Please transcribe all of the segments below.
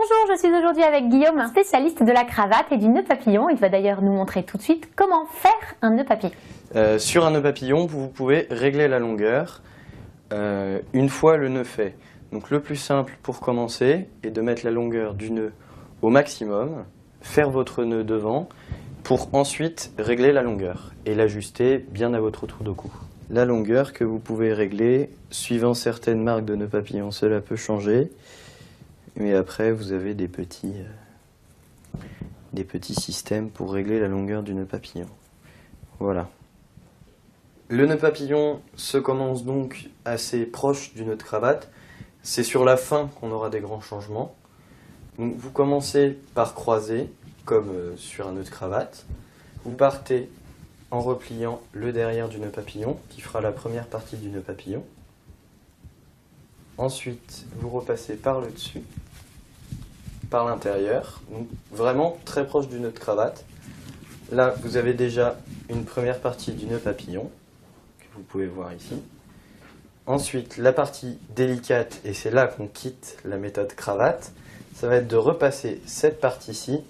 Bonjour, je suis aujourd'hui avec Guillaume, un spécialiste de la cravate et du nœud papillon. Il va d'ailleurs nous montrer tout de suite comment faire un nœud papillon. Sur un nœud papillon, vous pouvez régler la longueur une fois le nœud fait. Donc le plus simple pour commencer est de mettre la longueur du nœud au maximum, faire votre nœud devant pour ensuite régler la longueur et l'ajuster bien à votre tour de cou. La longueur que vous pouvez régler, suivant certaines marques de nœuds papillons, cela peut changer. Mais après, vous avez des petits systèmes pour régler la longueur du nœud papillon. Voilà. Le nœud papillon se commence donc assez proche du nœud de cravate. C'est sur la fin qu'on aura des grands changements. Donc vous commencez par croiser, comme sur un nœud de cravate. Vous partez en repliant le derrière du nœud papillon, qui fera la première partie du nœud papillon. Ensuite, vous repassez par le dessus, par l'intérieur, donc vraiment très proche du nœud de cravate. Là, vous avez déjà une première partie du nœud papillon, que vous pouvez voir ici. Ensuite, la partie délicate, et c'est là qu'on quitte la méthode cravate, ça va être de repasser cette partie-ci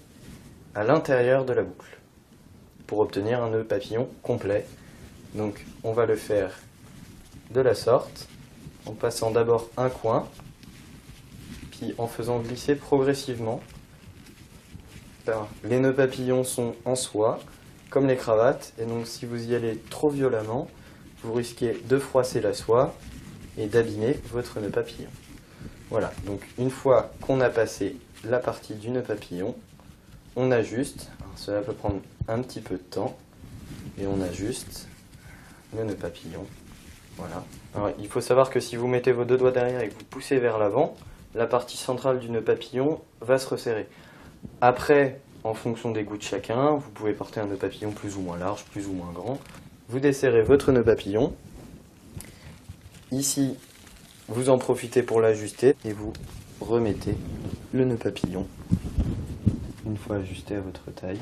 à l'intérieur de la boucle, pour obtenir un nœud papillon complet. Donc, on va le faire de la sorte, en passant d'abord un coin, puis en faisant glisser progressivement. Les nœuds papillons sont en soie, comme les cravates, et donc si vous y allez trop violemment, vous risquez de froisser la soie et d'abîmer votre nœud papillon. Voilà, donc une fois qu'on a passé la partie du nœud papillon, on ajuste. Alors, cela peut prendre un petit peu de temps, et on ajuste le nœud papillon. Voilà. Alors, il faut savoir que si vous mettez vos deux doigts derrière et que vous poussez vers l'avant, la partie centrale du nœud papillon va se resserrer. Après, en fonction des goûts de chacun, vous pouvez porter un nœud papillon plus ou moins large, plus ou moins grand. Vous desserrez votre nœud papillon. Ici, vous en profitez pour l'ajuster et vous remettez le nœud papillon une fois ajusté à votre taille.